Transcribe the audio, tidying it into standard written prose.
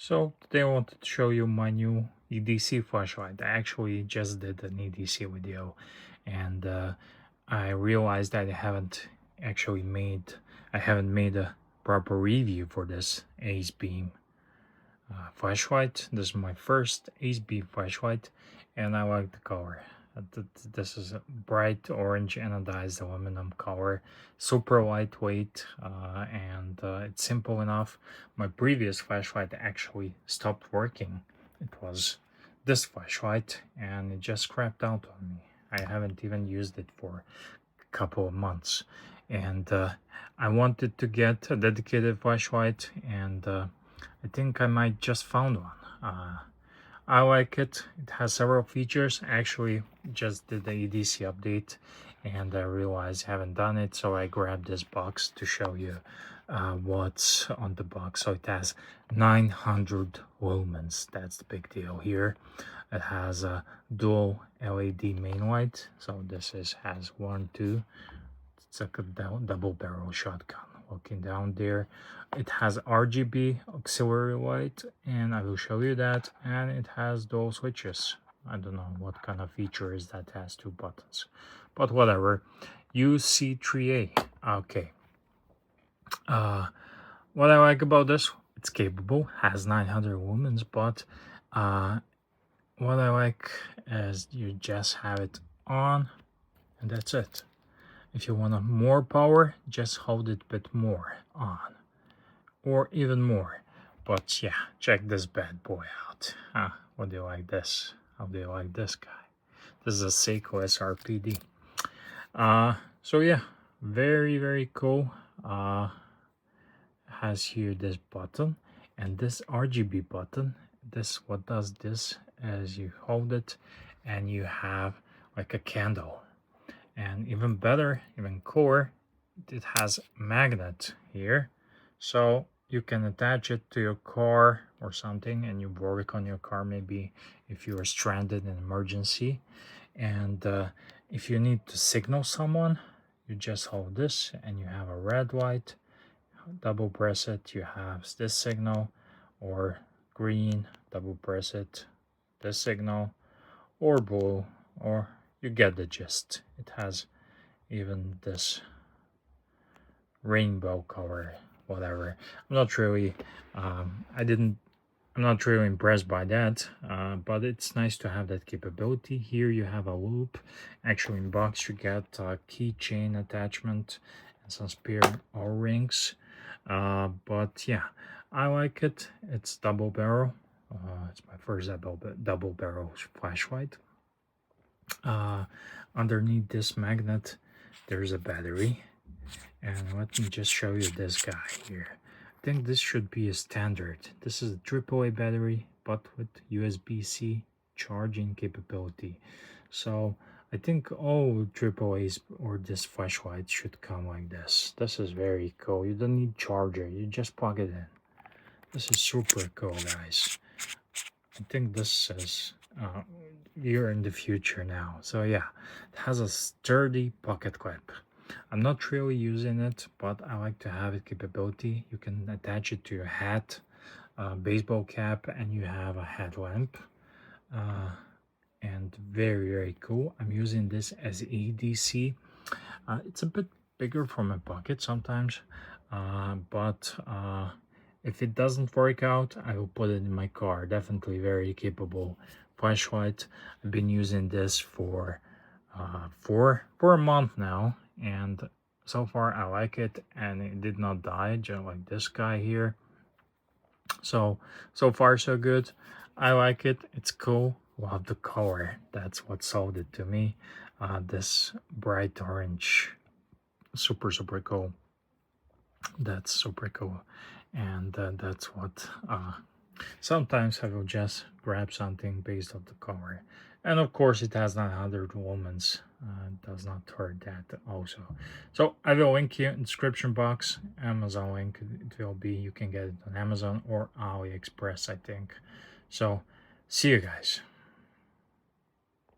So today I wanted to show you my new EDC flashlight. I actually just did an EDC video, and I realized that I haven't made a proper review for this Ace Beam flashlight. This is my first Ace Beam flashlight, and I like the color. This is a bright orange anodized aluminum color, super lightweight, and it's simple enough. My previous flashlight actually stopped working. It was this flashlight, and it just crapped out on me. I haven't even used it for a couple of months, and I wanted to get a dedicated flashlight, and I think I might just found one. I like it. It has several features. I actually just did the EDC update and I realized I haven't done it, so I grabbed this box to show you what's on the box. So it has 900 lumens. That's the big deal here. It has a dual LED main light. So has one, two. It's like a double barrel shotgun. Looking down there, it has RGB auxiliary light, and I will show you that. And it has dual switches. I don't know what kind of feature is that. It has two buttons, but whatever. UC3A. Okay. What I like about this, it's capable, has 900 lumens, but what I like is you just have it on, and that's it. If you want more power, just hold it a bit more on, or even more. But yeah, check this bad boy out. What do you like this? How do you like this guy? This is a Seiko SRPD. So yeah, very cool. Has here this button and this RGB button. What does this is you hold it and you have like a candle. And even better, even cooler, it has a magnet here, so you can attach it to your car or something and you work on your car, maybe if you are stranded in emergency. And if you need to signal someone, you just hold this and you have a red light. Double press it, you have this signal, or green, double press it, this signal, or blue, or you get the gist. It has even this rainbow color, whatever. I'm not really impressed by that, but it's nice to have that capability. Here you have a loop. Actually, in box you get a keychain attachment and some spare O-rings. But yeah, I like it. It's double barrel. It's my first double barrel flashlight. Underneath this magnet there's a battery, and let me just show you this guy here. I think this should be a standard. This is a AAA battery but with USB-C charging capability. So I think all AAAs or this flashlight should come like this. This is very cool. You don't need charger, you just plug it in. This is super cool, guys. I think this is we're in the future now. So yeah, it has a sturdy pocket clip. I'm not really using it, but I like to have it capability. You can attach it to your hat, baseball cap, and you have a headlamp. And very cool. I'm using this as EDC. It's a bit bigger for my pocket sometimes, but if it doesn't work out, I will put it in my car. Definitely very capable flashlight. I've been using this for a month now, and so far I like it, and it did not die, just like this guy here. So far so good. I like it. It's cool. Love the color. That's what sold it to me. This bright orange, super cool. That's super cool. And that's what sometimes I will just grab something based on the color. And of course it has 900 lumens. Does not hurt that also. So I will link here in the description box. Amazon link. It will be, you can get it on Amazon or AliExpress, I think. So see you guys.